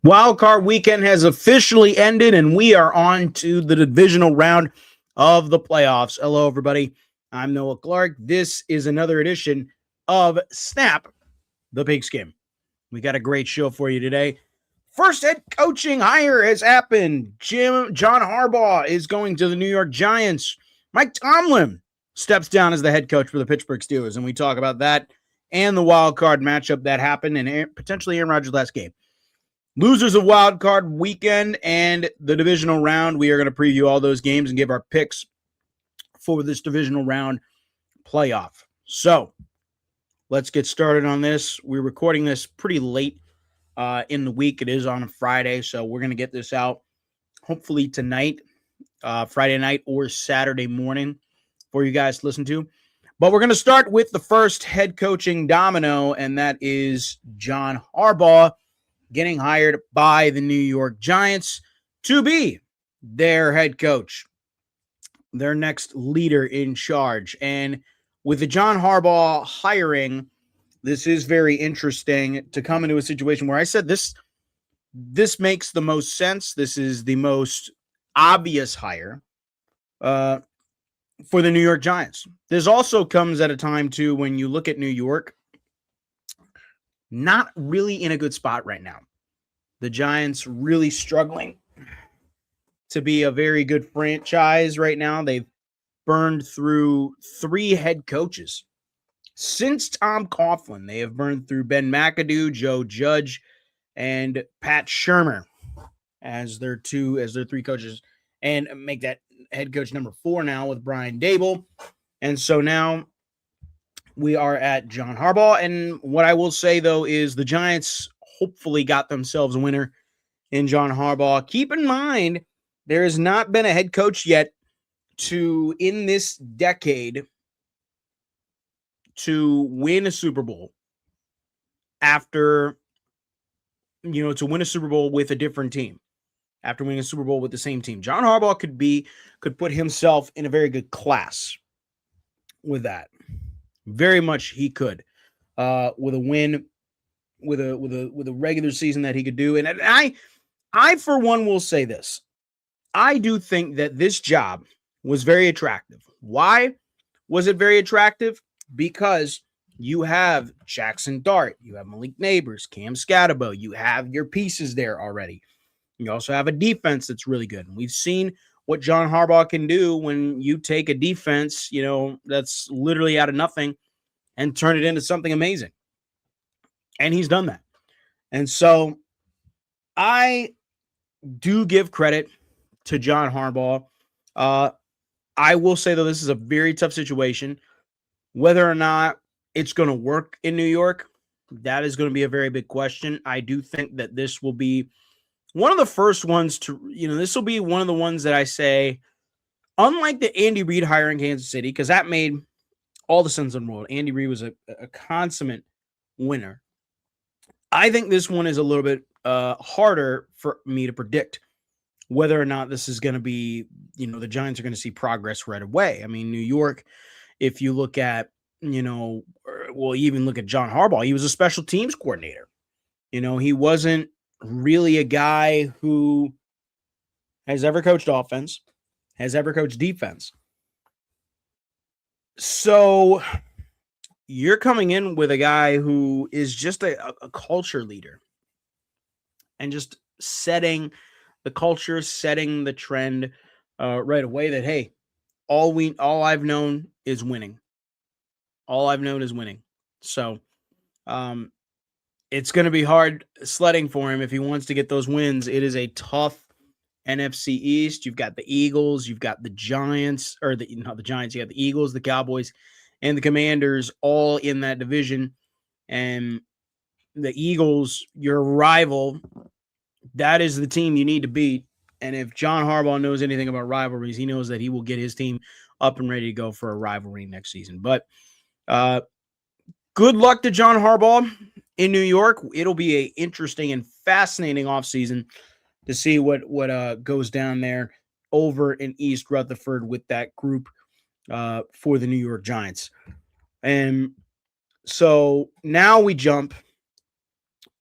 Wild card weekend has officially ended, and we are on to the divisional round of the playoffs. Hello, everybody. I'm Noah Clark. This is another edition of Snap the Pigskin. We got a great show for you today. First head coaching hire has happened. John Harbaugh is going to the New York Giants. Mike Tomlin steps down as the head coach for the Pittsburgh Steelers, and we talk about that and the wild card matchup that happened and potentially Aaron Rodgers' last game. Losers of wild card weekend and the divisional round. We are going to preview all those games and give our picks for this divisional round playoff. So let's get started on this. We're recording this pretty late in the week. It is on a Friday, so we're going to get this out hopefully tonight, Friday night or Saturday morning for you guys to listen to. But we're going to start with the first head coaching domino, and that is John Harbaugh getting hired by the New York Giants to be their head coach, their next leader in charge. And with the John Harbaugh hiring, this is very interesting to come into a situation where I said this makes the most sense. This is the most obvious hire for the New York Giants. This also comes at a time, too, when you look at New York, not really in a good spot right now. The Giants really struggling to be a very good franchise right now. They've burned through 3 head coaches. Since Tom Coughlin, they have burned through Ben McAdoo, Joe Judge, and Pat Shurmur as their 3 coaches, and make that head coach number 4 now with Brian Daboll. And so now we are at John Harbaugh. And what I will say, though, is the Giants hopefully got themselves a winner in John Harbaugh. Keep in mind, there has not been a head coach yet in this decade to win a Super Bowl after, to win a Super Bowl with a different team, after winning a Super Bowl with the same team. John Harbaugh could put himself in a very good class with that. Very much he could, with a win, with a regular season that he could do. And I for one will say this. I do think that this job was very attractive. Why was it very attractive? Because you have Jackson Dart, you have Malik Neighbors, Cam Scatterbo, you have your pieces there already. You also have a defense that's really good. And we've seen what John Harbaugh can do when you take a defense, that's literally out of nothing and turn it into something amazing. And he's done that. And so I do give credit to John Harbaugh. I will say, though, this is a very tough situation. Whether or not it's going to work in New York, that is going to be a very big question. I do think that this will be one of the first ones to, this will be one of the ones that I say, unlike the Andy Reid hire in Kansas City, because that made all the sense in the world. Andy Reid was a consummate winner. I think this one is a little bit harder for me to predict whether or not this is going to be, the Giants are going to see progress right away. I mean, New York, if you look at, even look at John Harbaugh, he was a special teams coordinator. He wasn't really a guy who has ever coached offense, has ever coached defense. So you're coming in with a guy who is just a culture leader and just setting the culture, setting the trend right away that, hey, all I've known is winning. All I've known is winning. So it's going to be hard sledding for him if he wants to get those wins. It is a tough NFC East. You've got the Eagles, you've got the Giants, or not the Giants, you have the Eagles, the Cowboys, and the Commanders all in that division. And the Eagles, your rival, that is the team you need to beat. And if John Harbaugh knows anything about rivalries, he knows that he will get his team up and ready to go for a rivalry next season. But good luck to John Harbaugh in New York. It'll be an interesting and fascinating offseason to see what goes down there over in East Rutherford with that group for the New York Giants. And so now we jump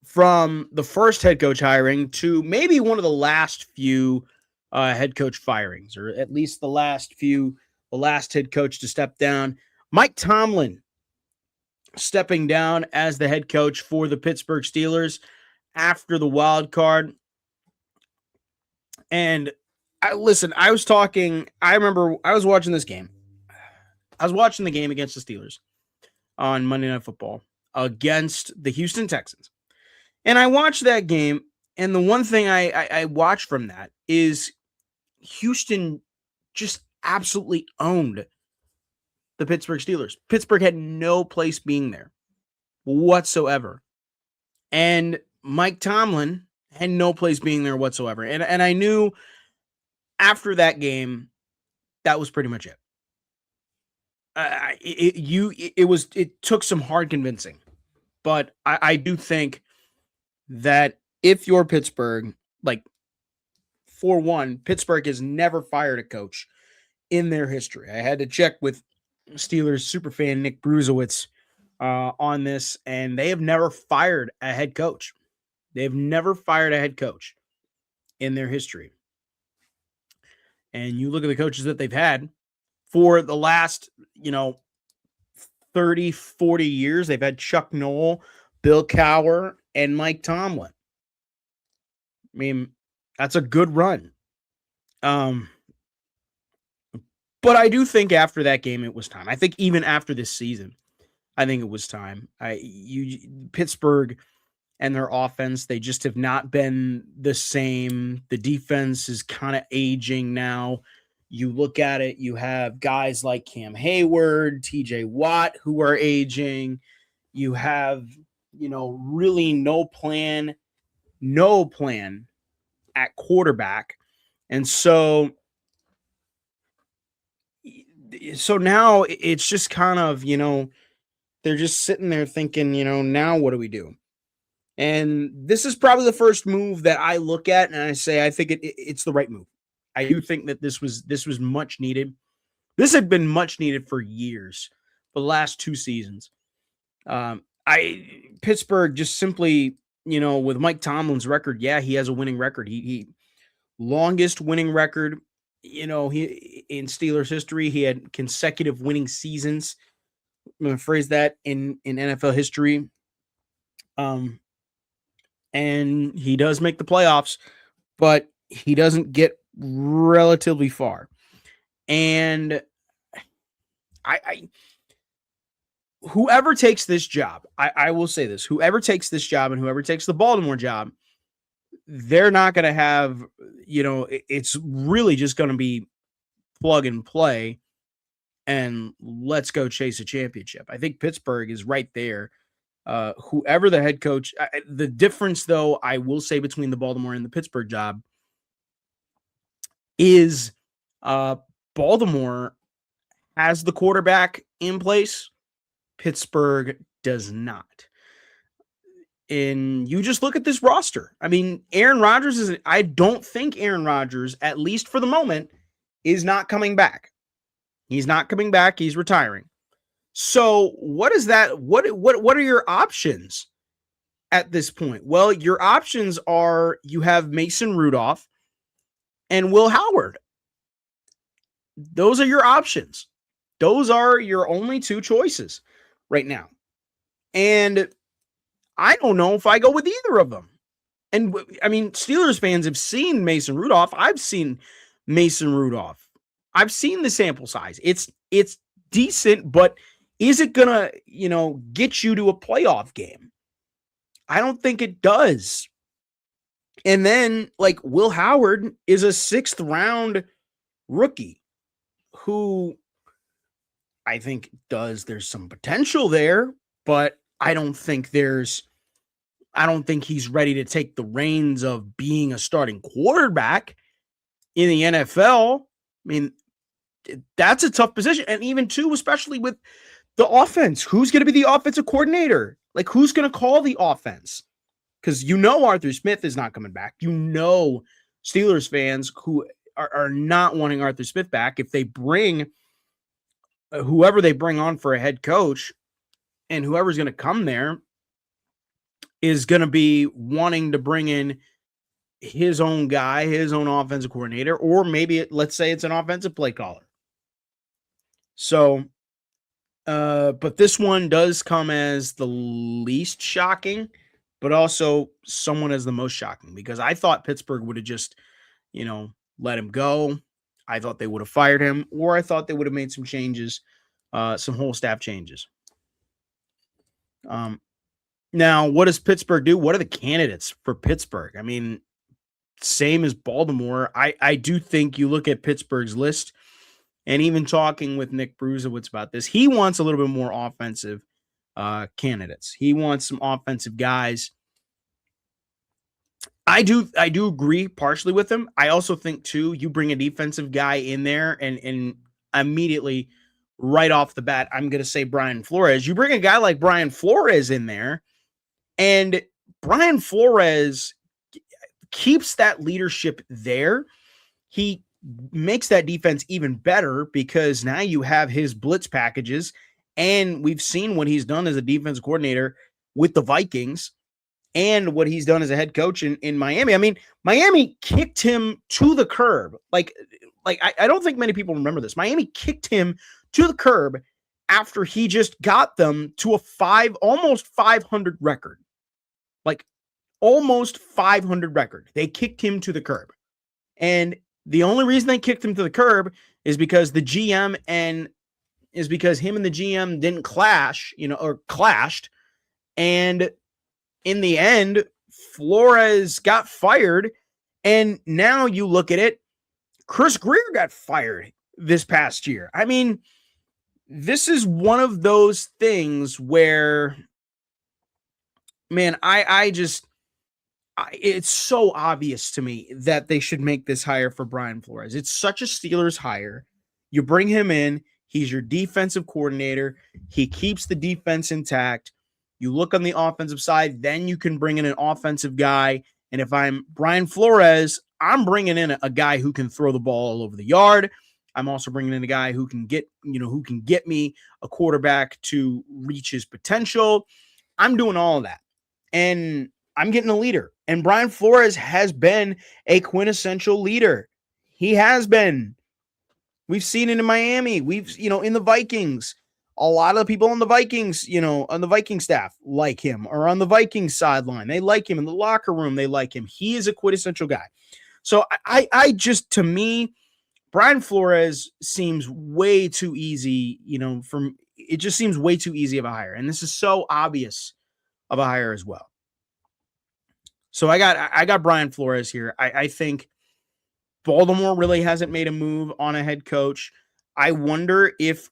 from the first head coach hiring to maybe one of the last few head coach firings, or at least the last head coach to step down. Mike Tomlin stepping down as the head coach for the Pittsburgh Steelers after the wild card. And I remember I was watching this game. I was watching the game against the Steelers on Monday Night Football against the Houston Texans. And I watched that game, and the one thing I watched from that is Houston just absolutely owned the Pittsburgh Steelers. Pittsburgh had no place being there whatsoever. And Mike Tomlin had no place being there whatsoever. And I knew after that game, that was pretty much it. It took some hard convincing, but I do think that if you're Pittsburgh, like, for one, Pittsburgh has never fired a coach in their history. I had to check with Steelers superfan Nick Bruzowitz on this, and they have never fired a head coach. They've never fired a head coach in their history. And you look at the coaches that they've had for the last, 30, 40 years, they've had Chuck Noll, Bill Cowher, and Mike Tomlin. I mean, that's a good run. But I do think after that game, it was time. I think even after this season, I think it was time. Pittsburgh and their offense, they just have not been the same. The defense is kind of aging now. You look at it, you have guys like Cam Hayward, TJ Watt, who are aging. You have, really no plan at quarterback. And so now it's just kind of, they're just sitting there thinking, now what do we do? And this is probably the first move that I look at and I say, I think it's the right move. I do think that this was much needed. This had been much needed for years, for the last 2 seasons. Pittsburgh just simply, with Mike Tomlin's record, yeah, he has a winning record. He longest winning record, he in Steelers history. He had consecutive winning seasons. I'm going to phrase that in NFL history. And he does make the playoffs, but he doesn't get relatively far. And whoever takes this job, I will say this, whoever takes this job and whoever takes the Baltimore job, they're not going to have, it's really just going to be plug and play and let's go chase a championship. I think Pittsburgh is right there. Whoever the head coach, the difference, though, I will say between the Baltimore and the Pittsburgh job is Baltimore has the quarterback in place. Pittsburgh does not. And you just look at this roster. I mean, Aaron Rodgers I don't think Aaron Rodgers, at least for the moment, is not coming back. He's not coming back. He's retiring. So what is that? What are your options at this point? Well, your options are you have Mason Rudolph and Will Howard. Those are your options. Those are your only 2 choices right now. And I don't know if I go with either of them. And I mean, Steelers fans have seen Mason Rudolph. I've seen Mason Rudolph. I've seen the sample size. It's decent, but is it going to, get you to a playoff game? I don't think it does. And then, Will Howard is a 6th round rookie who I think there's some potential there, but I don't think he's ready to take the reins of being a starting quarterback in the NFL. I mean, that's a tough position. And even too, especially with the offense, who's going to be the offensive coordinator? Who's going to call the offense? Because Arthur Smith is not coming back. Steelers fans who are not wanting Arthur Smith back, if they bring whoever they bring on for a head coach and whoever's going to come there, is going to be wanting to bring in his own guy, his own offensive coordinator, or maybe let's say it's an offensive play caller. So, but this one does come as the least shocking, but also someone as the most shocking, because I thought Pittsburgh would have just, let him go. I thought they would have fired him, or I thought they would have made some changes, some whole staff changes. Now, what does Pittsburgh do? What are the candidates for Pittsburgh? I mean, same as Baltimore. I do think you look at Pittsburgh's list, and even talking with Nick Bruzewitz about this, he wants a little bit more offensive candidates. He wants some offensive guys. I do agree partially with him. I also think too, you bring a defensive guy in there and immediately right off the bat, I'm going to say Brian Flores. You bring a guy like Brian Flores in there, and Brian Flores keeps that leadership there. He makes that defense even better because now you have his blitz packages, and we've seen what he's done as a defensive coordinator with the Vikings and what he's done as a head coach in Miami. I mean, Miami kicked him to the curb. Like I don't think many people remember this. Miami kicked him to the curb after he just got them to a almost 500 record. Like almost 500 record. They kicked him to the curb. And the only reason they kicked him to the curb is because him and the GM didn't clash, or clashed. And in the end, Flores got fired. And now you look at it, Chris Grier got fired this past year. I mean, this is one of those things where, man, it's so obvious to me that they should make this hire for Brian Flores. It's such a Steelers hire. You bring him in. He's your defensive coordinator. He keeps the defense intact. You look on the offensive side, then you can bring in an offensive guy. And if I'm Brian Flores, I'm bringing in a guy who can throw the ball all over the yard. I'm also bringing in a guy who can get me a quarterback to reach his potential. I'm doing all of that. And I'm getting a leader. And Brian Flores has been a quintessential leader. He has been. We've seen it in Miami. We've, in the Vikings. A lot of the people on the Vikings, on the Viking staff like him, or on the Vikings sideline. They like him in the locker room. They like him. He is a quintessential guy. So I just, to me, Brian Flores seems way too easy, it just seems way too easy of a hire. And this is so obvious of a hire as well. So I got Brian Flores here. I think Baltimore really hasn't made a move on a head coach. I wonder if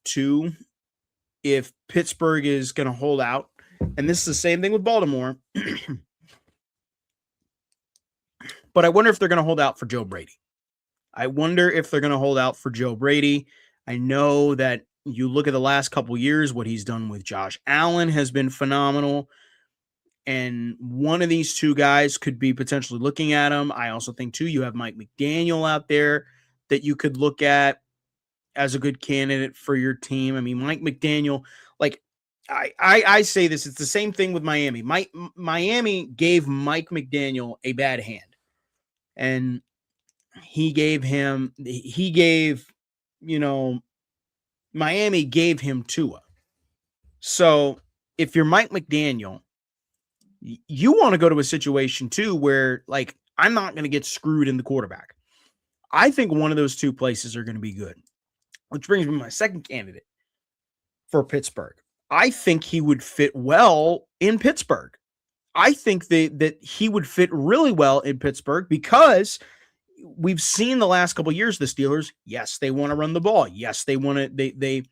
Pittsburgh is going to hold out. And this is the same thing with Baltimore. But I wonder if they're going to hold out for Joe Brady. I know that you look at the last couple years, what he's done with Josh Allen has been phenomenal. And one of these two guys could be potentially looking at him. I also think, too, you have Mike McDaniel out there that you could look at as a good candidate for your team. I mean, Mike McDaniel, like I say this, it's the same thing with Miami. Miami gave Mike McDaniel a bad hand. And Miami gave him Tua. So if you're Mike McDaniel, you want to go to a situation too where, like, I'm not going to get screwed in the quarterback. I think one of those two places are going to be good, which brings me to my second candidate for Pittsburgh. I think he would fit well in Pittsburgh. I think that he would fit really well in Pittsburgh because we've seen the last couple of years the Steelers, yes, they want to run the ball. Yes, they want to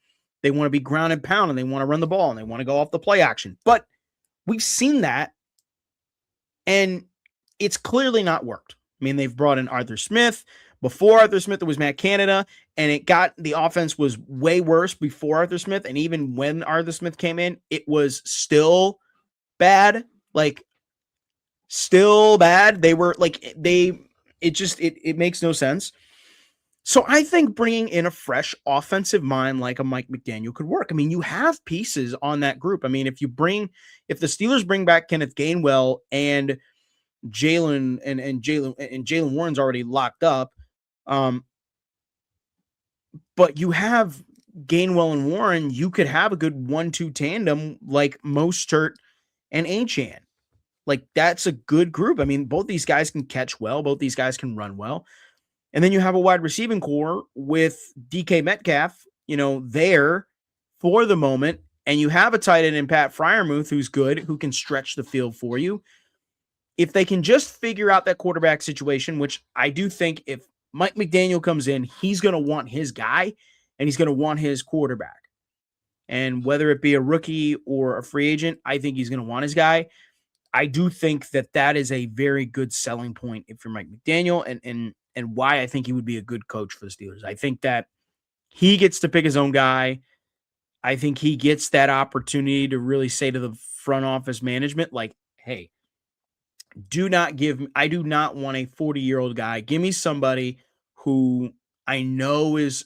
they want to be ground and pound, and they want to run the ball, and they want to go off the play action. But we've seen that, and it's clearly not worked. I mean, they've brought in Arthur Smith. Before Arthur Smith, it was Matt Canada, and the offense was way worse before Arthur Smith. And even when Arthur Smith came in, it was still bad. Like, still bad. They were like, it makes no sense. So I think bringing in a fresh offensive mind like a Mike McDaniel could work. I mean, you have pieces on that group. I mean, if the Steelers bring back Kenneth Gainwell and Jalen Warren's already locked up, but you have Gainwell and Warren, you could have a good 1-2 tandem like Mostert and Achane. Like, that's a good group. I mean, both these guys can catch well, both these guys can run well. And then you have a wide receiving core with DK Metcalf, there for the moment. And you have a tight end in Pat Freiermuth who's good, who can stretch the field for you. If they can just figure out that quarterback situation, which I do think if Mike McDaniel comes in, he's going to want his guy and he's going to want his quarterback. And whether it be a rookie or a free agent, I think he's going to want his guy. I do think that is a very good selling point if you're Mike McDaniel and why I think he would be a good coach for the Steelers. I think that he gets to pick his own guy. I think he gets that opportunity to really say to the front office management, like, hey, I do not want a 40-year-old guy. Give me somebody who I know is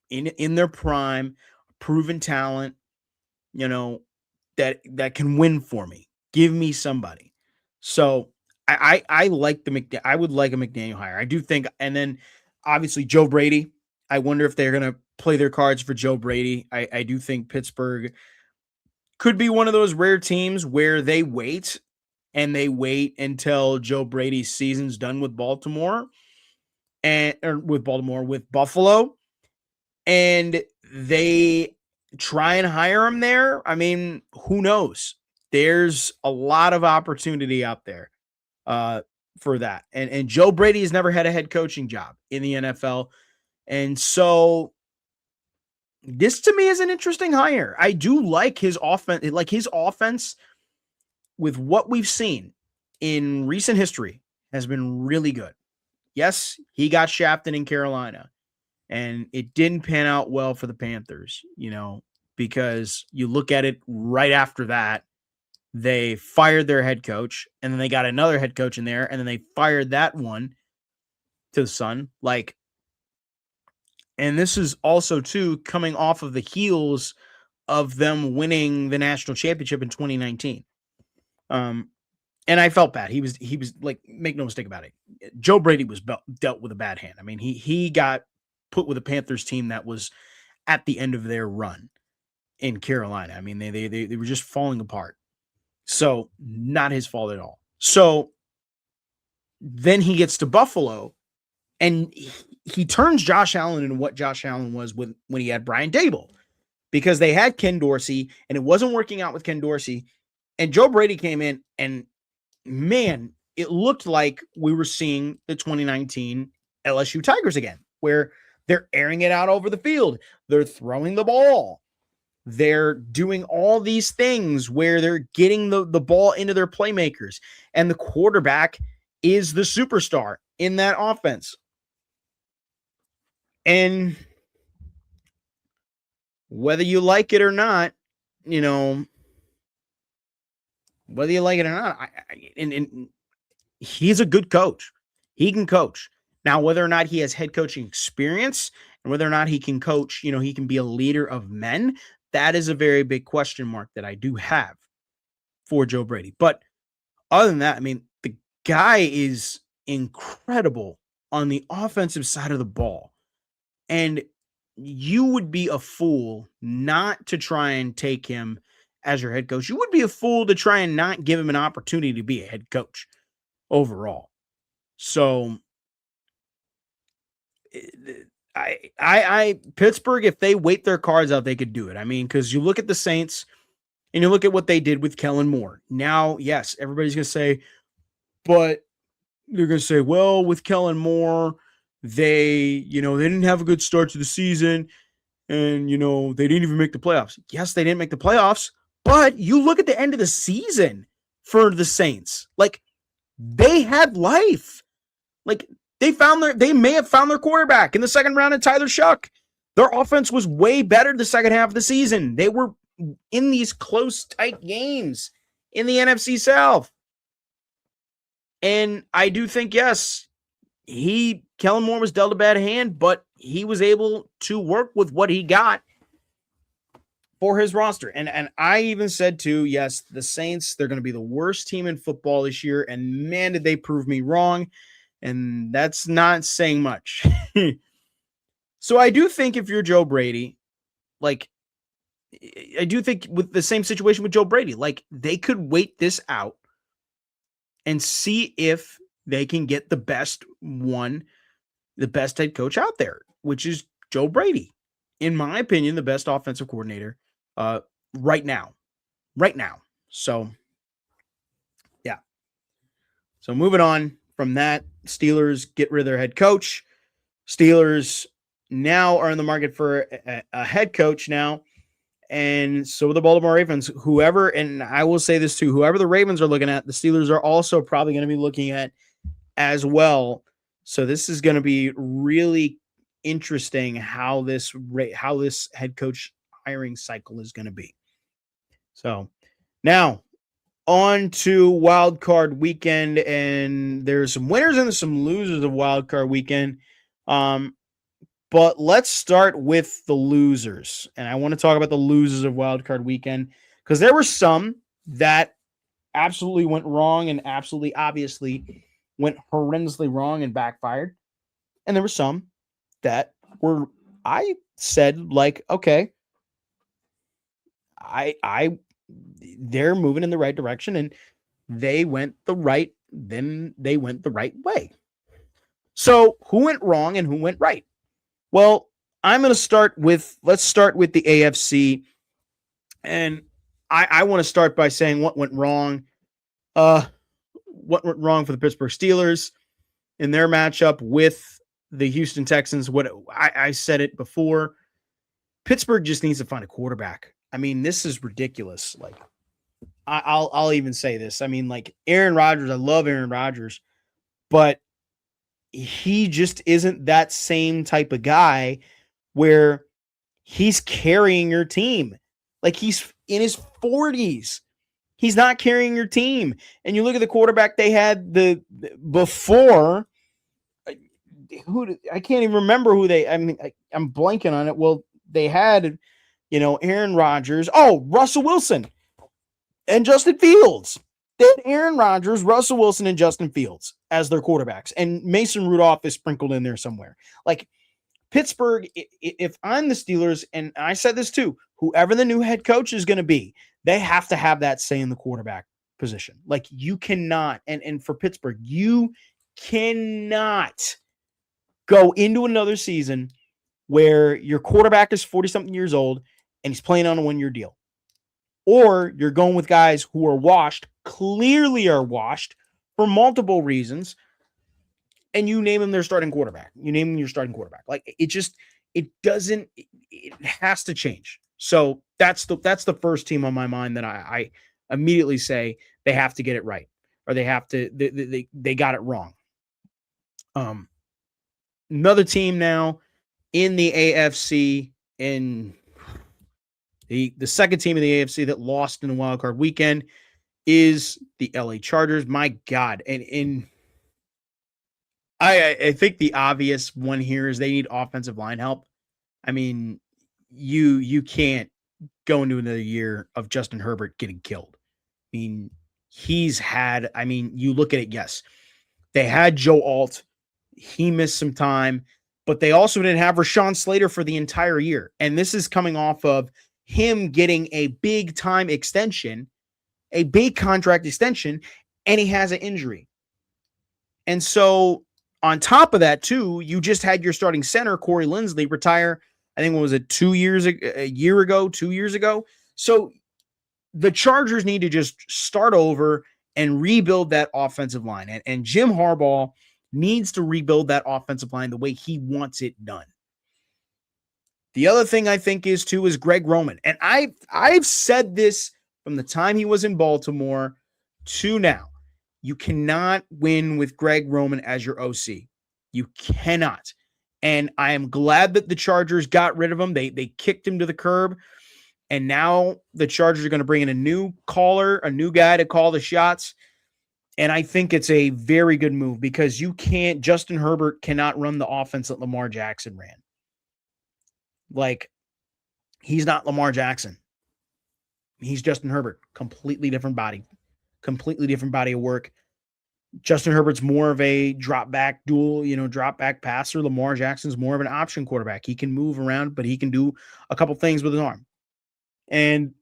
in their prime, proven talent, that can win for me. Give me somebody. So I like I would like a McDaniel hire. I do think, and then obviously Joe Brady. I wonder if they're gonna play their cards for Joe Brady. I do think Pittsburgh could be one of those rare teams where they wait until Joe Brady's season's done with Baltimore with Buffalo, and they try and hire him there. I mean, who knows? There's a lot of opportunity out there for that. And Joe Brady has never had a head coaching job in the NFL. And so this to me is an interesting hire. I do like his offense. Like his offense with what we've seen in recent history has been really good. Yes, he got shafted in Carolina and it didn't pan out well for the Panthers, because you look at it right after that, they fired their head coach and then they got another head coach in there and then they fired that one to the sun. And this is also too coming off of the heels of them winning the national championship in 2019. And I felt bad. He was like, make no mistake about it. Joe Brady was dealt with a bad hand. I mean, he got put with a Panthers team that was at the end of their run in Carolina. I mean, they were just falling apart. So not his fault at all. So then he gets to Buffalo and he turns Josh Allen into what Josh Allen was when he had Brian Daboll, because they had Ken Dorsey and it wasn't working out with Ken Dorsey. And Joe Brady came in and, man, it looked like we were seeing the 2019 LSU Tigers again, where they're airing it out over the field. They're throwing the ball. They're doing all these things where they're getting the ball into their playmakers. And the quarterback is the superstar in that offense. And whether you like it or not, and he's a good coach. He can coach. Now, whether or not he has head coaching experience and whether or not he can coach, he can be a leader of men, that is a very big question mark that I do have for Joe Brady. But other than that, I mean, the guy is incredible on the offensive side of the ball. And you would be a fool not to try and take him as your head coach. You would be a fool to try and not give him an opportunity to be a head coach overall. So Pittsburgh, if they wait their cards out, they could do it. I mean, because you look at the Saints and you look at what they did with Kellen Moore. Now, yes, everybody's going to say, but they're going to say, well, with Kellen Moore, they didn't have a good start to the season and, they didn't even make the playoffs. Yes, they didn't make the playoffs, but you look at the end of the season for the Saints. Like, they had life. Like, they may have found their quarterback in the second round of Tyler Shuck. Their offense was way better the second half of the season. They were in these close, tight games in the NFC South. And I do think, yes, Kellen Moore was dealt a bad hand, but he was able to work with what he got for his roster. And I even said too, yes, the Saints, they're going to be the worst team in football this year. And man, did they prove me wrong. And that's not saying much. So I do think if you're Joe Brady, like, I do think with the same situation with Joe Brady, like they could wait this out and see if they can get the best head coach out there, which is Joe Brady. In my opinion, the best offensive coordinator right now. So, yeah. So moving on from that, Steelers get rid of their head coach. Steelers now are in the market for a head coach now. And so the Baltimore Ravens, whoever, and I will say this too, whoever the Ravens are looking at, the Steelers are also probably going to be looking at as well. So this is going to be really interesting how this head coach hiring cycle is going to be. So now on to Wild Card Weekend, and there's some winners and some losers of Wild Card Weekend. But let's start with the losers. And I want to talk about the losers of Wild Card Weekend because there were some that absolutely went wrong and absolutely obviously went horrendously wrong and backfired. And there were some that were, I said, like, okay, they're moving in the right direction and they went the right way. So who went wrong and who went right? Well, let's start with the AFC. And I want to start by saying what went wrong. What went wrong for the Pittsburgh Steelers in their matchup with the Houston Texans. What I said it before. Pittsburgh just needs to find a quarterback. I mean, this is ridiculous. Like, I'll even say this. I mean, like Aaron Rodgers, I love Aaron Rodgers, but he just isn't that same type of guy where he's carrying your team. Like he's in his 40s. He's not carrying your team. And you look at the quarterback they had before. I can't even remember who I'm blanking on it. Well, they had, Aaron Rodgers. Oh, Russell Wilson and Justin Fields. They had Aaron Rodgers, Russell Wilson, and Justin Fields as their quarterbacks. And Mason Rudolph is sprinkled in there somewhere. Like Pittsburgh, if I'm the Steelers, and I said this too, whoever the new head coach is going to be, they have to have that say in the quarterback position. Like you cannot, and for Pittsburgh, you cannot go into another season where your quarterback is 40-something years old and he's playing on a one-year deal. Or you're going with guys who are washed, clearly are washed for multiple reasons, and you name them their starting quarterback. You name them your starting quarterback. Like it has to change. So that's the first team on my mind that I immediately say they have to get it right, or they have to they got it wrong. Another team now in the AFC, in the second team in the AFC that lost in the wild card weekend is the LA Chargers. My God. And I think the obvious one here is they need offensive line help. I mean, you can't go into another year of Justin Herbert getting killed. I mean, you look at it, yes. They had Joe Alt. He missed some time, but they also didn't have Rashawn Slater for the entire year. And this is coming off of him getting a big time extension, a big contract extension, and he has an injury. And so on top of that, too, you just had your starting center, Corey Linsley, retire. I think, what was it, 2 years ago? So the Chargers need to just start over and rebuild that offensive line. And Jim Harbaugh needs to rebuild that offensive line the way he wants it done. The other thing I think is Greg Roman. And I've said this from the time he was in Baltimore to now. You cannot win with Greg Roman as your OC. You cannot. And I am glad that the Chargers got rid of him. They kicked him to the curb. And now the Chargers are going to bring in a new caller, a new guy to call the shots. And I think it's a very good move because Justin Herbert cannot run the offense that Lamar Jackson ran. Like, he's not Lamar Jackson. He's Justin Herbert. Completely different body of work. Justin Herbert's more of a drop back passer. Lamar Jackson's more of an option quarterback. He can move around, but he can do a couple things with his arm. And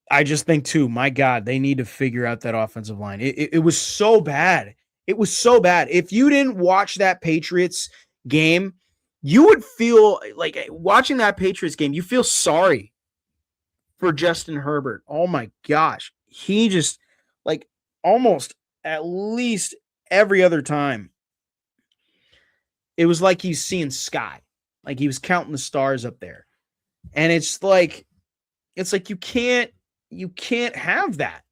I just think too, my God, they need to figure out that offensive line. It was so bad. It was so bad. If you didn't watch that Patriots game, you would feel like watching that Patriots game, you feel sorry for Justin Herbert. Oh my gosh. He just like almost at least every other time, it was like he's seeing sky. Like he was counting the stars up there. And it's like you can't have that.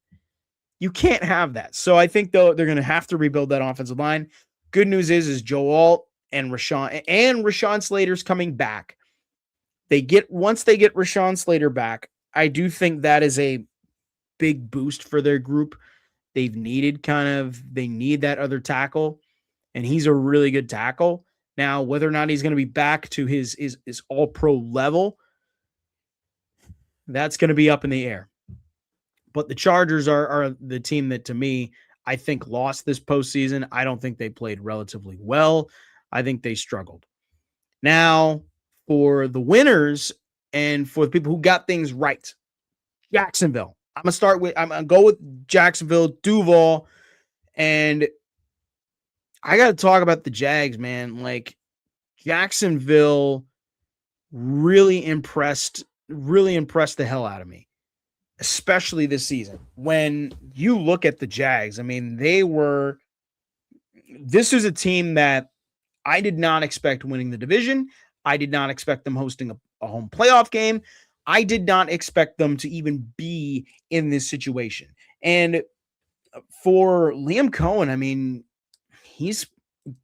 You can't have that. So I think though they're going to have to rebuild that offensive line. Good news is Joe Alt and Rashawn Slater's coming back. Once they get Rashawn Slater back, I do think that is a big boost for their group. They need that other tackle, and he's a really good tackle. Now, whether or not he's going to be back to his all-pro level, that's going to be up in the air. But the Chargers are the team that, to me, I think lost this postseason. I don't think they played relatively well. I think they struggled. Now, for the winners and for the people who got things right, Jacksonville. I'm gonna go with Jacksonville, Duval, and I got to talk about the Jags, man. Like, Jacksonville really impressed the hell out of me, especially this season. When you look at the Jags, I mean, this is a team that I did not expect winning the division. I did not expect them hosting a home playoff game. I did not expect them to even be in this situation. And for Liam Cohen, I mean, he's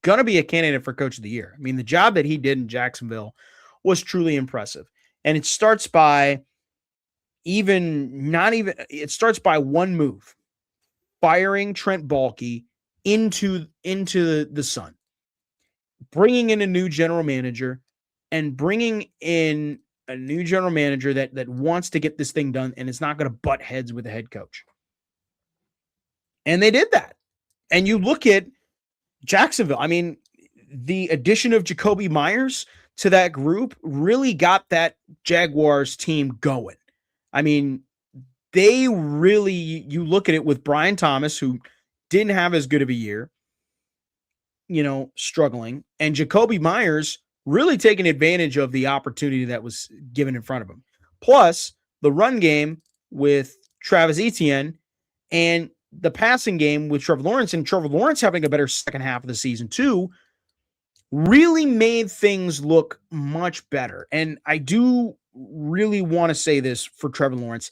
going to be a candidate for Coach of the Year. I mean, the job that he did in Jacksonville was truly impressive. And it starts by it starts by one move: firing Trent Baalke into the sun, bringing in a new general manager, and bringing in a new general manager that wants to get this thing done and is not going to butt heads with the head coach. And they did that. And you look at Jacksonville, I mean, the addition of Jacoby Myers to that group really got that Jaguars team going. I mean, you look at it with Brian Thomas, who didn't have as good of a year, struggling, and Jacoby Myers really taking advantage of the opportunity that was given in front of him. Plus, the run game with Travis Etienne and the passing game with Trevor Lawrence, and Trevor Lawrence having a better second half of the season too, really made things look much better. And I do really want to say this for Trevor Lawrence.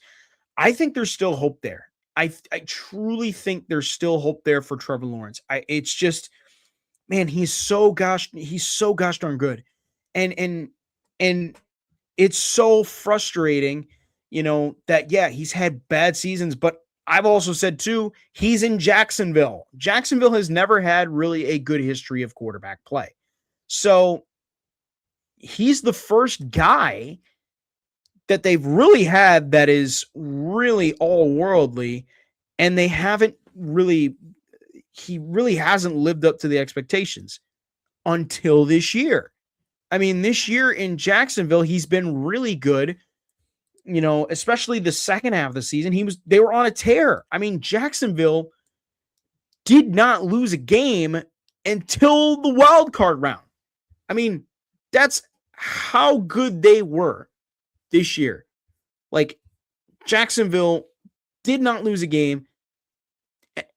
I think there's still hope there. I truly think there's still hope there for Trevor Lawrence. It's just, man, he's so gosh darn good. And it's so frustrating, that, yeah, he's had bad seasons, but I've also said too, he's in Jacksonville. Jacksonville has never had really a good history of quarterback play. So he's the first guy that they've really had that is really all worldly, and he really hasn't lived up to the expectations until this year. I mean, this year in Jacksonville, he's been really good, especially the second half of the season. They were on a tear. I mean, Jacksonville did not lose a game until the wild card round. I mean, that's how good they were this year. Like, Jacksonville did not lose a game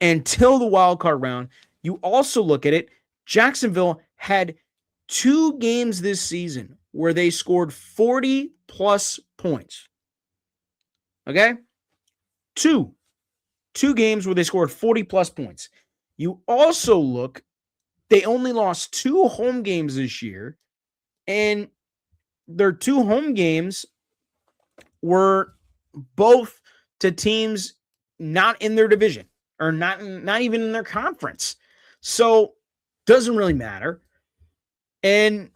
until the wild card round. You also look at it, Jacksonville had 2 games this season where they scored 40 plus points. Okay? 2 games where they scored 40 plus points. You also look, they only lost 2 home games this year, and their 2 home games were both to teams not in their division. or not even in their conference. So doesn't really matter. And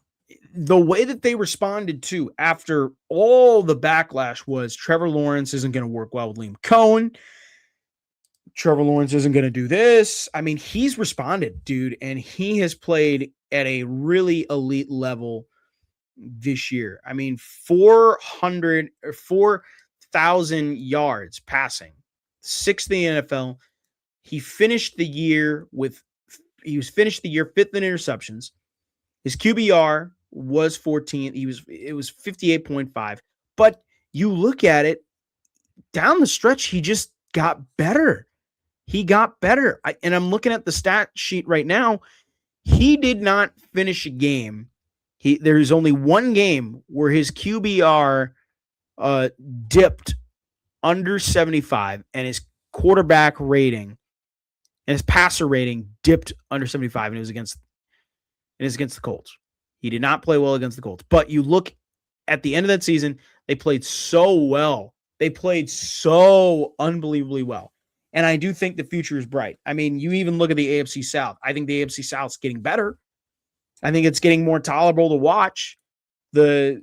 the way that they responded to after all the backlash was Trevor Lawrence isn't going to work well with Liam Cohen. Trevor Lawrence isn't going to do this. I mean, he's responded, dude, and he has played at a really elite level this year. I mean, 4,000 yards passing, sixth in the NFL. He finished the year fifth in interceptions. His QBR was 14th. It was 58.5. But you look at it down the stretch, he just got better. He got better. And I'm looking at the stat sheet right now. He did not finish a game. There's only one game where his QBR dipped under 75 and his quarterback rating and his passer rating dipped under 75, and it was against the Colts. He did not play well against the Colts. But you look at the end of that season, they played so well. They played so unbelievably well. And I do think the future is bright. I mean, you even look at the AFC South. I think the AFC South is getting better. I think it's getting more tolerable to watch. The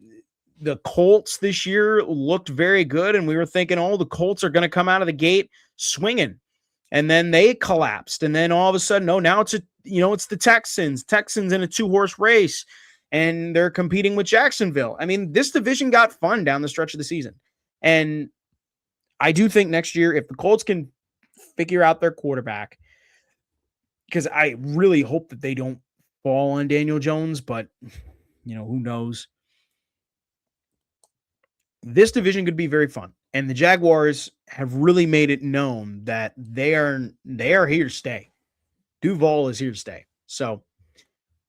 Colts this year looked very good, and we were thinking, oh, the Colts are going to come out of the gate swinging. And then they collapsed. And then all of a sudden, now it's the Texans in a 2-horse race, and they're competing with Jacksonville. I mean, this division got fun down the stretch of the season. And I do think next year, if the Colts can figure out their quarterback, because I really hope that they don't fall on Daniel Jones, but who knows? This division could be very fun. And the Jaguars have really made it known that they are here to stay. Duval is here to stay. So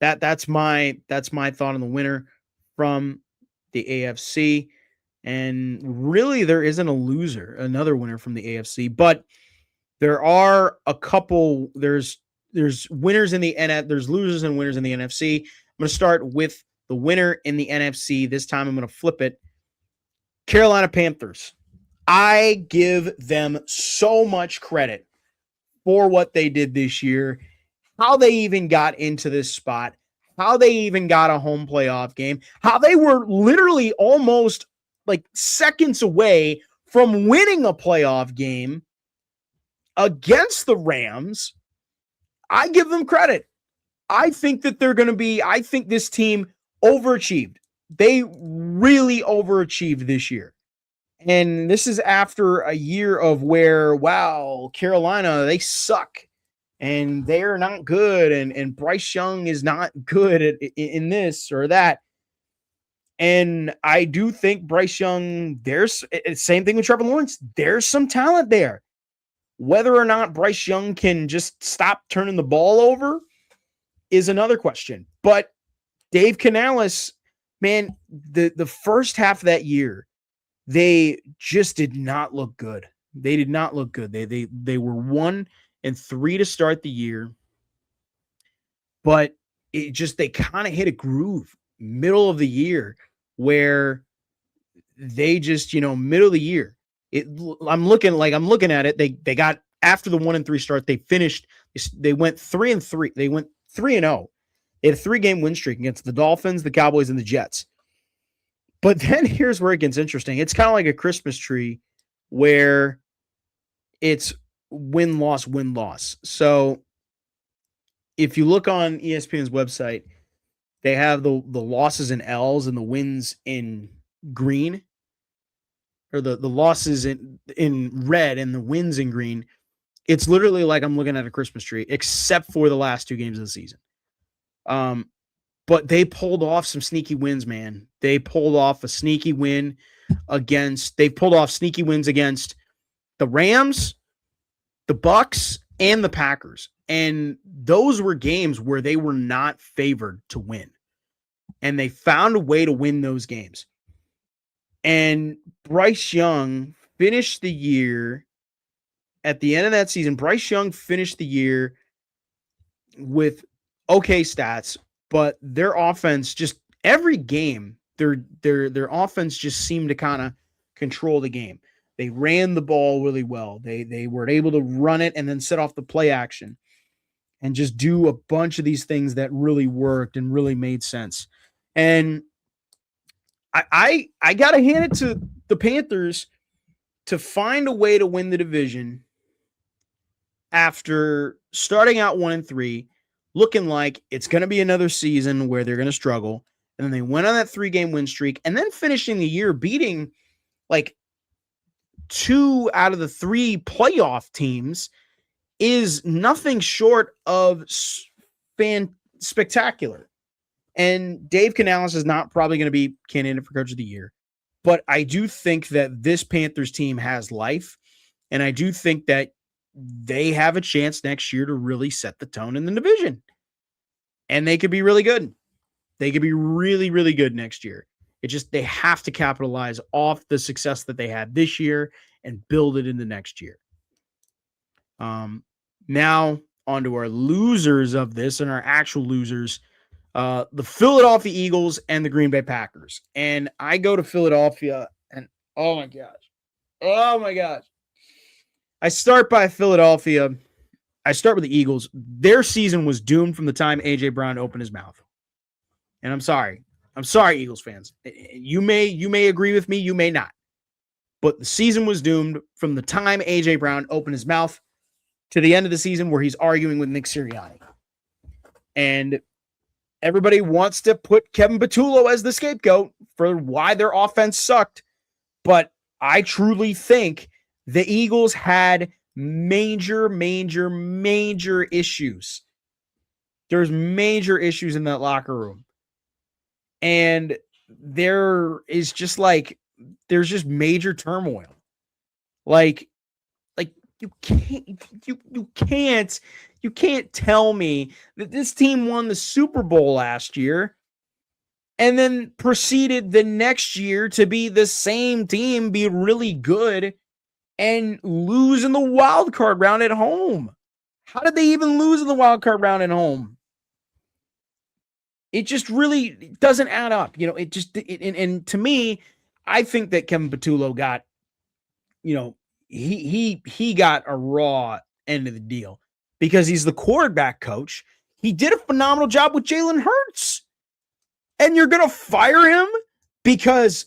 that's my thought on the winner from the AFC. And really, there isn't another winner from the AFC, but there are a couple. There's winners in the NFC. There's losers and winners in the NFC. I'm going to start with the winner in the NFC. This time, I'm going to flip it. Carolina Panthers. I give them so much credit for what they did this year, how they even got into this spot, how they even got a home playoff game, how they were literally almost like seconds away from winning a playoff game against the Rams. I give them credit. I think that I think this team overachieved. They really overachieved this year. And this is after a year of where, wow, Carolina, they suck. And they're not good. And Bryce Young is not good in this or that. And I do think Bryce Young, there's same thing with Trevor Lawrence. There's some talent there. Whether or not Bryce Young can just stop turning the ball over is another question. But Dave Canales, man, the first half of that year, they just did not look good. They did not look good. They were 1-3 to start the year, but they kind of hit a groove middle of the year where they just, middle of the year. I'm looking at it. They got, after the 1-3 start, they went 3-3. They went 3-0. They had a 3-game win streak against the Dolphins, the Cowboys, and the Jets. But then here's where it gets interesting. It's kind of like a Christmas tree where it's win-loss, win-loss. So if you look on ESPN's website, they have the losses in L's and the wins in green, or the losses in red and the wins in green. It's literally like I'm looking at a Christmas tree, except for the last 2 games of the season. But they pulled off some sneaky wins, man. They pulled off sneaky wins against the Rams, the Bucks, and the Packers. And those were games where they were not favored to win. And they found a way to win those games. And Bryce Young finished the year, at the end of that season, Bryce Young finished the year with okay stats, but their offense just every game, their offense just seemed to kind of control the game. They ran the ball really well. They were able to run it and then set off the play action and just do a bunch of these things that really worked and really made sense. And I gotta hand it to the Panthers to find a way to win the division after starting out 1-3, looking like it's going to be another season where they're going to struggle. And then they went on that 3-game win streak and then finishing the year beating like 2 out of the 3 playoff teams is nothing short of spectacular. And Dave Canales is not probably going to be candidate for coach of the year. But I do think that this Panthers team has life. And I do think that they have a chance next year to really set the tone in the division. And they could be really good. They could be really, really good next year. It just, they have to capitalize off the success that they had this year and build it in the next year. Now on to our losers of this and our actual losers, the Philadelphia Eagles and the Green Bay Packers. And I go to Philadelphia and oh my gosh. I start by Philadelphia. I start with the Eagles. Their season was doomed from the time A.J. Brown opened his mouth. And I'm sorry. I'm sorry, Eagles fans. You may agree with me. You may not. But the season was doomed from the time A.J. Brown opened his mouth to the end of the season where he's arguing with Nick Sirianni. And everybody wants to put Kevin Patullo as the scapegoat for why their offense sucked. But I truly think the Eagles had major issues. There's major issues in that locker room. And there's just major turmoil. Like you can't tell me that this team won the Super Bowl last year and then proceeded the next year to be the same team, be really good, and lose in the wild card round at home. How did they even lose in the wild card round at home? It just really doesn't add up. And to me, I think that Kevin Patullo got, he got a raw end of the deal because he's the quarterback coach. He did a phenomenal job with Jalen Hurts. And you're going to fire him because,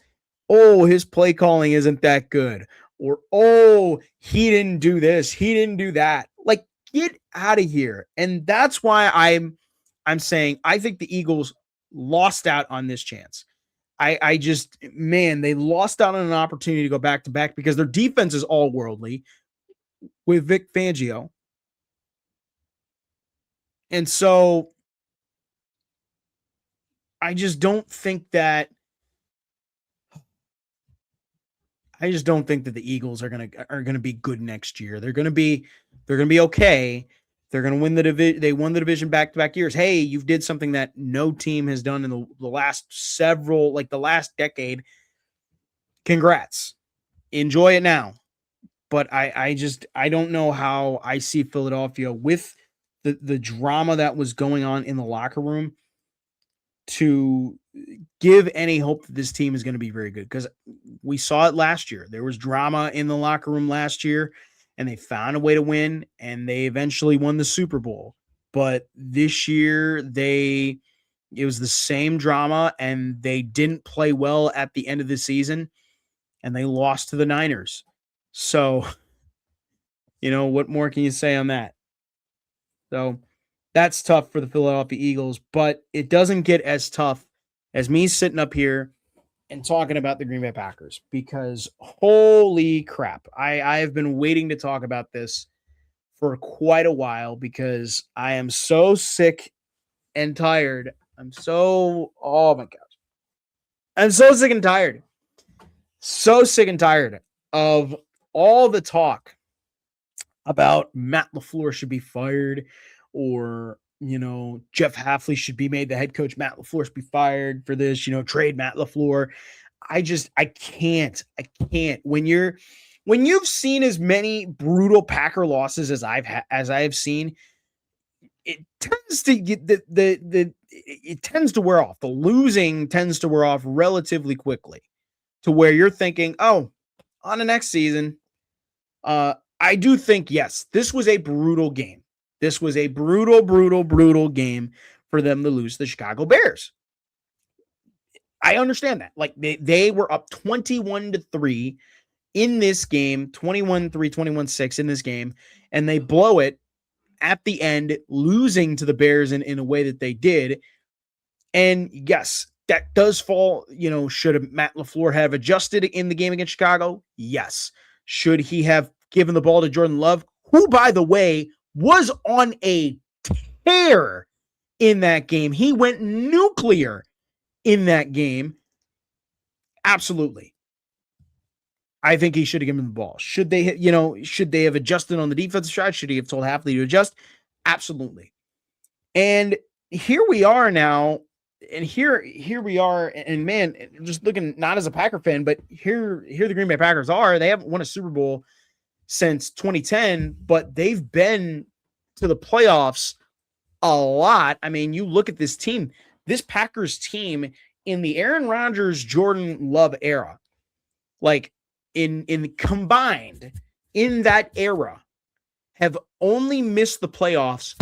his play calling isn't that good. Or, he didn't do this. He didn't do that. Like, get out of here. And that's why I'm saying I think the Eagles lost out on this chance. They lost out on an opportunity to go back to back because their defense is all worldly with Vic Fangio. And so I just don't think that the Eagles are gonna be good next year. They're gonna be okay. They're gonna win the division. They won the division back-to-back years. Hey, you did something that no team has done in the last the last decade. Congrats. Enjoy it now. But I don't know how I see Philadelphia with the drama that was going on in the locker room to give any hope that this team is going to be very good, because we saw it last year. There was drama in the locker room last year, and they found a way to win, and they eventually won the Super Bowl. But this year, it was the same drama, and they didn't play well at the end of the season, and they lost to the Niners. So, what more can you say on that? So, that's tough for the Philadelphia Eagles, but it doesn't get as tough as me sitting up here and talking about the Green Bay Packers, because holy crap, I have been waiting to talk about this for quite a while because I am so sick and tired. Oh my gosh. I'm so sick and tired. So sick and tired of all the talk about Matt LaFleur should be fired, or, Jeff Hafley should be made the head coach. Matt LaFleur should be fired for this, trade Matt LaFleur. I can't. When you've seen as many brutal Packer losses as I've seen, it tends to get it tends to wear off. The losing tends to wear off relatively quickly, to where you're thinking, oh, on the next season. I do think, yes, this was a brutal game. This was a brutal game for them to lose to the Chicago Bears. I understand that. Like they were up 21-3 in this game, 21-3, 21-6 in this game, and they blow it at the end, losing to the Bears in a way that they did. And yes, that does fall, should Matt LaFleur have adjusted in the game against Chicago? Yes. Should he have given the ball to Jordan Love, who, by the way, was on a tear in that game? He went nuclear in that game. Absolutely. I think he should have given him the ball. Should they have adjusted on the defensive side? Should he have told Hafley to adjust? Absolutely. And here we are now, and here we are, and man, just looking not as a Packer fan, but here the Green Bay Packers are. They haven't won a Super Bowl since 2010, but they've been to the playoffs a lot. I mean, you look at this team, this Packers team in the Aaron Rodgers, Jordan Love era, like in combined in that era, have only missed the playoffs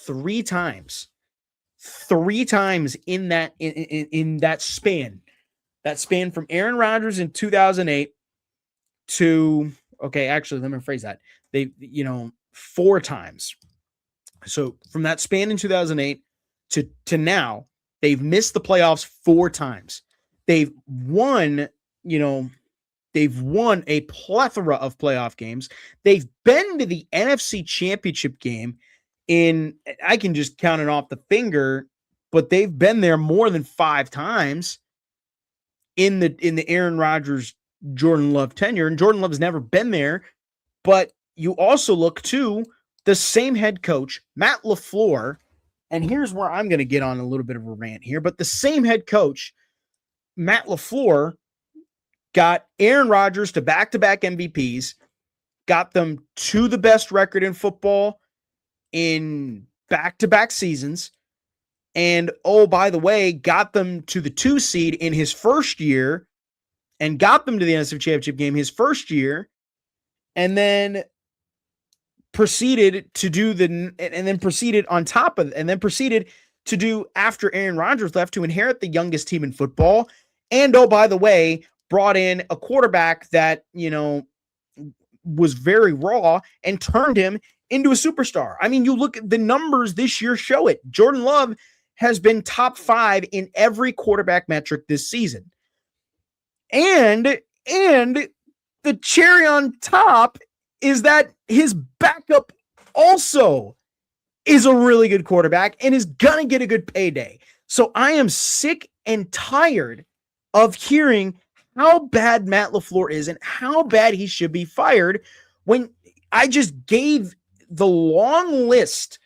3 times. 3 times in that span. That span from Aaron Rodgers in 2008 to, okay, actually, let me rephrase that. They, 4 times. So from that span in 2008 to now, they've missed the playoffs 4 times. They've won, they've won a plethora of playoff games. They've been to the NFC Championship game I can just count it off the finger, but they've been there more than 5 times in the Aaron Rodgers, Jordan Love tenure, and Jordan Love has never been there. But you also look to the same head coach, Matt LaFleur, and here's where I'm going to get on a little bit of a rant here, but the same head coach, Matt LaFleur, got Aaron Rodgers to back-to-back MVPs, got them to the best record in football in back-to-back seasons, and oh, by the way, got them to the 2 seed in his first year and got them to the NFC Championship game his first year, and then proceeded to do after Aaron Rodgers left to inherit the youngest team in football. And oh, by the way, brought in a quarterback that, was very raw and turned him into a superstar. I mean, you look at the numbers this year show it. Jordan Love has been top 5 in every quarterback metric this season. And the cherry on top is that his backup also is a really good quarterback and is going to get a good payday. So I am sick and tired of hearing how bad Matt LaFleur is and how bad he should be fired when I just gave the long list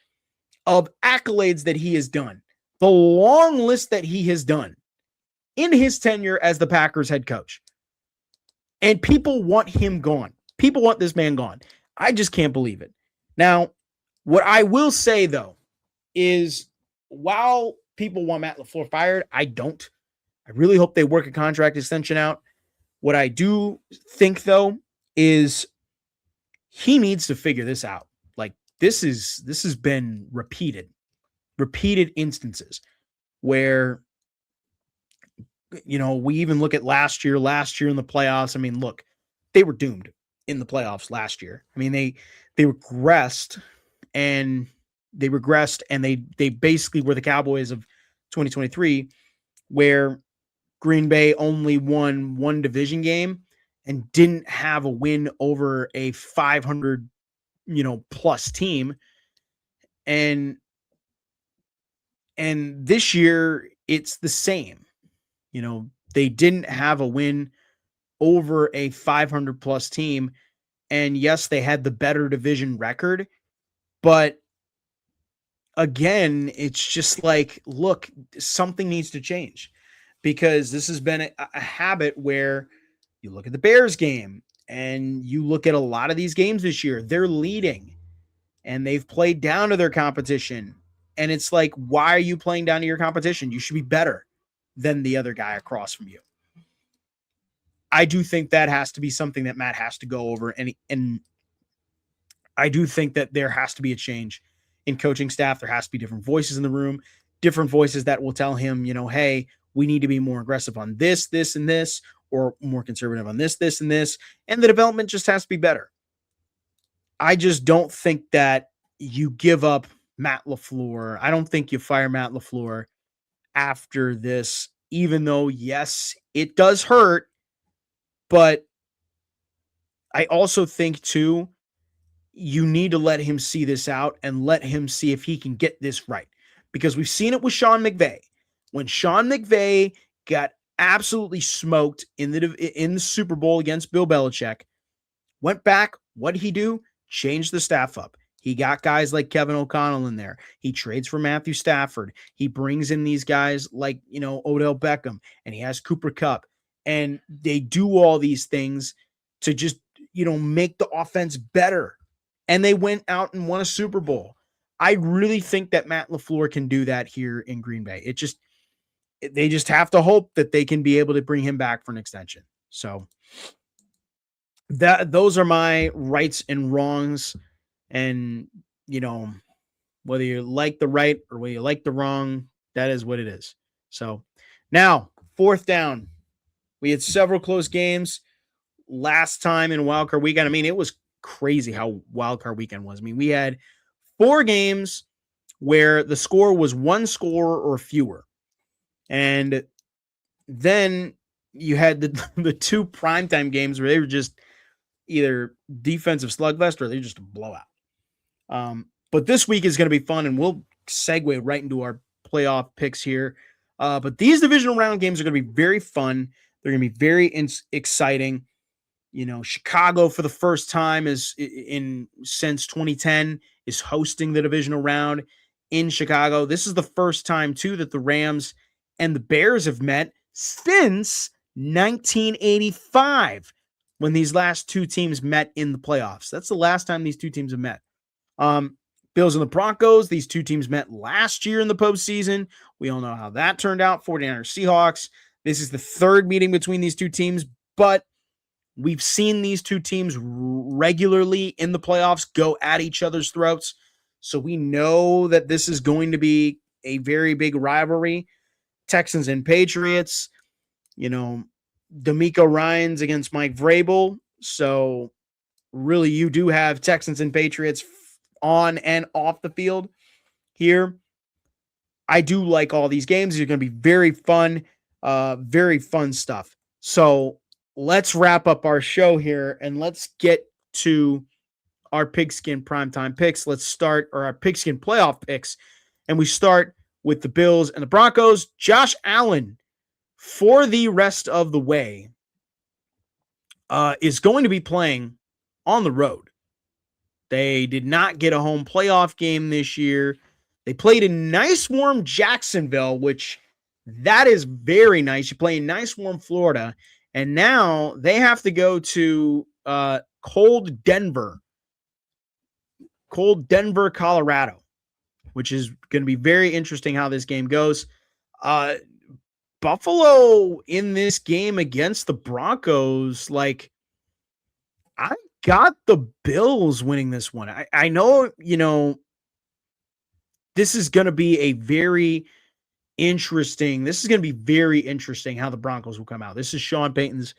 of accolades that he has done, the long list that he has done in his tenure as the Packers head coach. And people want him gone. People want this man gone. I just can't believe it. Now, what I will say, though, is while people want Matt LaFleur fired, I don't. I really hope they work a contract extension out. What I do think, though, is he needs to figure this out. Like, this has been repeated instances where, we even look at last year in the playoffs. I mean, look, they were doomed in the playoffs last year. I mean, they regressed and they basically were the Cowboys of 2023, where Green Bay only won 1 division game and didn't have a win over a 500, plus team. And this year it's the same. They didn't have a win over a 500 plus team. And yes, they had the better division record, but again, it's just like, look, something needs to change, because this has been a habit where you look at the Bears game and you look at a lot of these games this year, they're leading and they've played down to their competition. And it's like, why are you playing down to your competition? You should be better than the other guy across from you. I do think that has to be something that Matt has to go over, and I do think that there has to be a change in coaching staff. There has to be different voices in the room, different voices that will tell him, hey, we need to be more aggressive on this, this, and this, or more conservative on this, this, and this. And the development just has to be better. I just don't think that you give up Matt LaFleur. I don't think you fire Matt LaFleur after this, even though, yes, it does hurt. But I also think, too, you need to let him see this out and let him see if he can get this right. Because we've seen it with Sean McVay. When Sean McVay got absolutely smoked in the Super Bowl against Bill Belichick, went back, what did he do? Changed the staff up. He got guys like Kevin O'Connell in there. He trades for Matthew Stafford. He brings in these guys like, Odell Beckham, and he has Cooper Kupp. And they do all these things to just, make the offense better. And they went out and won a Super Bowl. I really think that Matt LaFleur can do that here in Green Bay. They just have to hope that they can be able to bring him back for an extension. So those are my rights and wrongs. And, whether you like the right or whether you like the wrong, that is what it is. So now, fourth down. We had several close games last time in Wildcard Weekend. I mean, it was crazy how Wildcard Weekend was. I mean, we had 4 games where the score was 1 score or fewer. And then you had the 2 primetime games where they were just either defensive slugfest or they're just a blowout. But this week is going to be fun, and we'll segue right into our playoff picks here. But these divisional round games are going to be very fun. They're going to be very exciting. Chicago for the first time since 2010 is hosting the divisional round in Chicago. This is the first time, too, that the Rams and the Bears have met since 1985, when these last 2 teams met in the playoffs. That's the last time these 2 teams have met. Bills and the Broncos, these 2 teams met last year in the postseason. We all know how that turned out. 49ers Seahawks. This is the 3rd meeting between these 2 teams, but we've seen these 2 teams regularly in the playoffs go at each other's throats. So we know that this is going to be a very big rivalry. Texans and Patriots, D'Amico Ryans against Mike Vrabel. So really, you do have Texans and Patriots on and off the field here. I do like all these games. They're going to be very fun stuff. So let's wrap up our show here and let's get to our Pigskin primetime picks. Let's start our Pigskin playoff picks. And we start with the Bills and the Broncos. Josh Allen, for the rest of the way, is going to be playing on the road. They did not get a home playoff game this year. They played in nice, warm Jacksonville, which that is very nice. You play in nice, warm Florida. And now they have to go to cold Denver, Colorado, which is going to be very interesting how this game goes. Buffalo in this game against the Broncos, I got the Bills winning this one. I know, this is going to be very interesting how the Broncos will come out. This is Sean Payton's,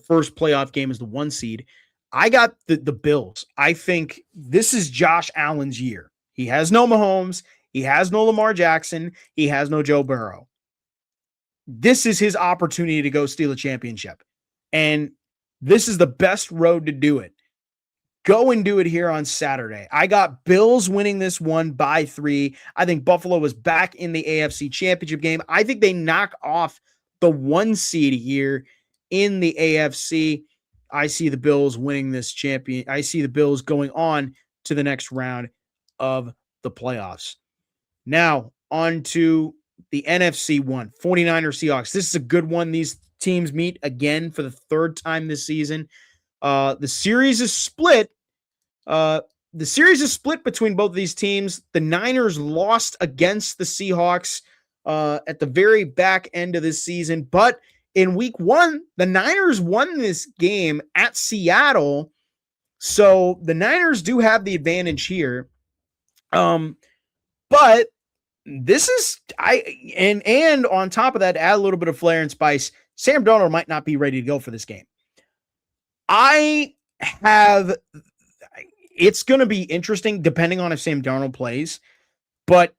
first playoff game as the 1 seed. I got the Bills. I think this is Josh Allen's year. He has no Mahomes. He has no Lamar Jackson. He has no Joe Burrow. This is his opportunity to go steal a championship. And this is the best road to do it. Go and do it here on Saturday. I got Bills winning this one by 3. I think Buffalo was back in the AFC Championship game. I think they knock off the 1 seed here in the AFC. I see the Bills winning this champion. I see the Bills going on to the next round of the playoffs. Now, on to the NFC one, 49ers Seahawks. This is a good one. These teams meet again for the 3rd time this season. The series is split. Between both of these teams. The Niners lost against the Seahawks at the very back end of this season, but in week 1, the Niners won this game at Seattle. So the Niners do have the advantage here. But this is and on top of that, add a little bit of flair and spice. Sam Darnold might not be ready to go for this game. It's going to be interesting depending on if Sam Darnold plays, but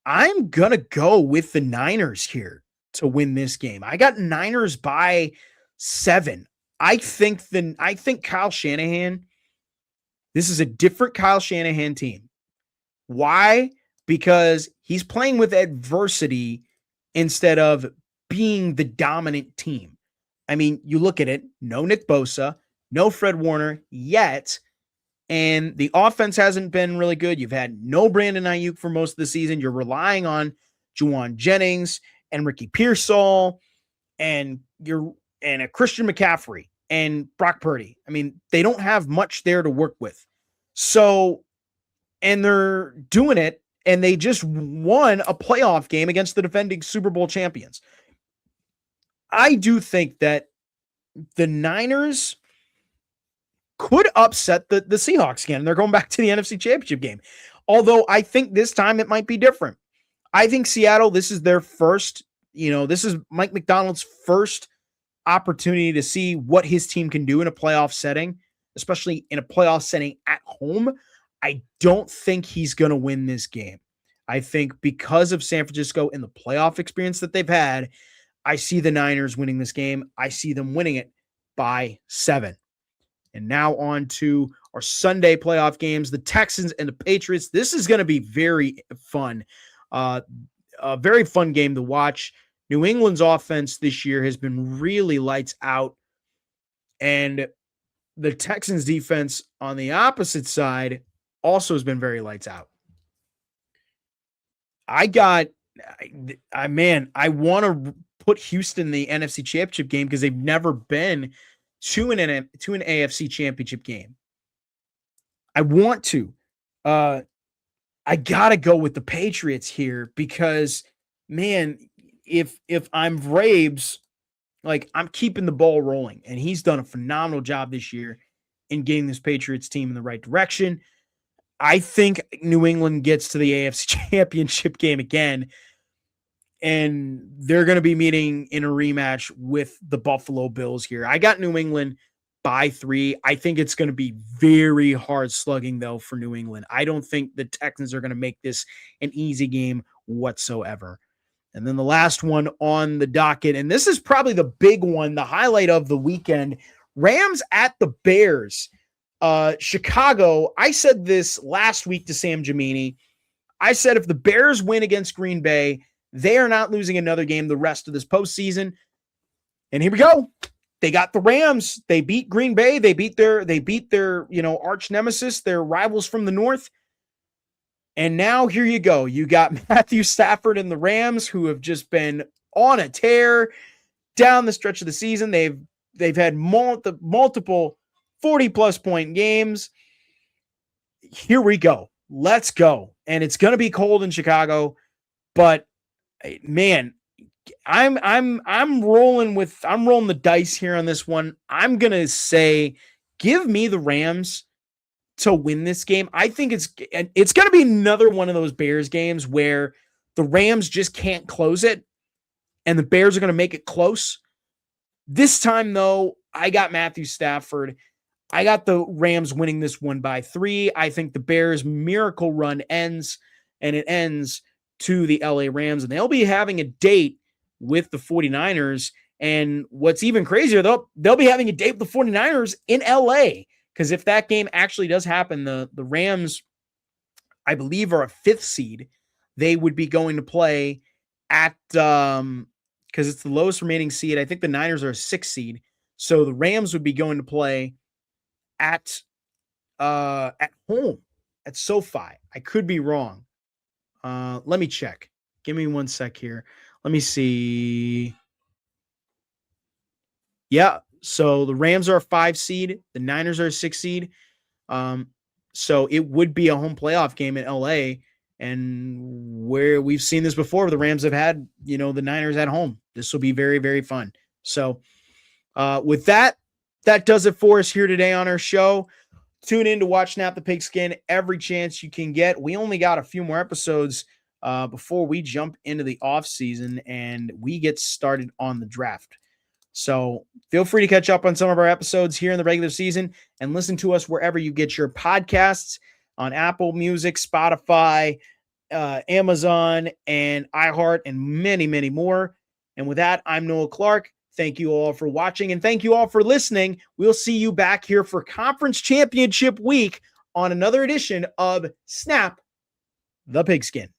I'm going to go with the Niners here to win this game. I got Niners by 7. I think Kyle Shanahan, this is a different Kyle Shanahan team. Why? Because he's playing with adversity instead of being the dominant team. I mean, you look at it, no Nick Bosa, no Fred Warner yet, and the offense hasn't been really good. You've had no Brandon Ayuk for most of the season. You're relying on Juwan Jennings and Ricky Pearsall and a Christian McCaffrey and Brock Purdy. I mean, they don't have much there to work with. So, and they're doing it, and they just won a playoff game against the defending Super Bowl champions. I do think that the Niners could upset the Seahawks again. They're going back to the NFC Championship game. Although I think this time it might be different. I think Seattle, this is their first, this is Mike McDonald's first opportunity to see what his team can do in a playoff setting, especially in a playoff setting at home. I don't think he's going to win this game. I think because of San Francisco and the playoff experience that they've had, I see the Niners winning this game. I see them winning it by 7. And now on to our Sunday playoff games, the Texans and the Patriots. This is going to be very fun. A very fun game to watch. New England's offense this year has been really lights out. And the Texans defense on the opposite side also has been very lights out. I want to put Houston in the NFC Championship game because they've never been to an AFC Championship game. I want to. I got to go with the Patriots here because, man, if I'm Vrabes, I'm keeping the ball rolling, and he's done a phenomenal job this year in getting this Patriots team in the right direction. I think New England gets to the AFC Championship game again, and they're going to be meeting in a rematch with the Buffalo Bills here. I got New England by 3. I think it's going to be very hard slugging, though, for New England. I don't think the Texans are going to make this an easy game whatsoever. And then the last one on the docket, and this is probably the big one, the highlight of the weekend, Rams at the Bears. Chicago, I said this last week to Sam Gemini. I said if the Bears win against Green Bay, they are not losing another game the rest of this postseason. And here we go. They got the Rams. They beat Green Bay. They beat their arch nemesis, their rivals from the north. And now here you go. You got Matthew Stafford and the Rams, who have just been on a tear down the stretch of the season. They've had multiple 40-plus point games. Here we go. Let's go. And it's going to be cold in Chicago, but man, I'm rolling the dice here on this one. I'm going to say give me the Rams to win this game. I think it's going to be another one of those Bears games where the Rams just can't close it and the Bears are going to make it close. This time, though, I got Matthew Stafford. I got the Rams winning this one by 3. I think the Bears' miracle run ends, and it ends to the LA Rams, and they'll be having a date with the 49ers. And what's even crazier, they'll be having a date with the 49ers in LA, because if that game actually does happen, the Rams, I believe, are a 5th seed. They would be going to play at because it's the lowest remaining seed. I think the Niners are a 6th seed. So the Rams would be going to play at home at SoFi. I could be wrong. Let me check. Give me one sec here. Let me see. Yeah. So the Rams are a 5 seed. The Niners are a 6 seed. So it would be a home playoff game in LA. And where we've seen this before, the Rams have had, the Niners at home. This will be very, very fun. So with that does it for us here today on our show. Tune in to watch Snap the Pigskin every chance you can get. We only got a few more episodes before we jump into the off season and we get started on the draft. So feel free to catch up on some of our episodes here in the regular season and listen to us wherever you get your podcasts, on Apple Music, Spotify, Amazon, and iHeart, and many, many more. And with that, I'm Noah Clark. Thank you all for watching, and thank you all for listening. We'll see you back here for Conference Championship Week on another edition of Snap the Pigskin.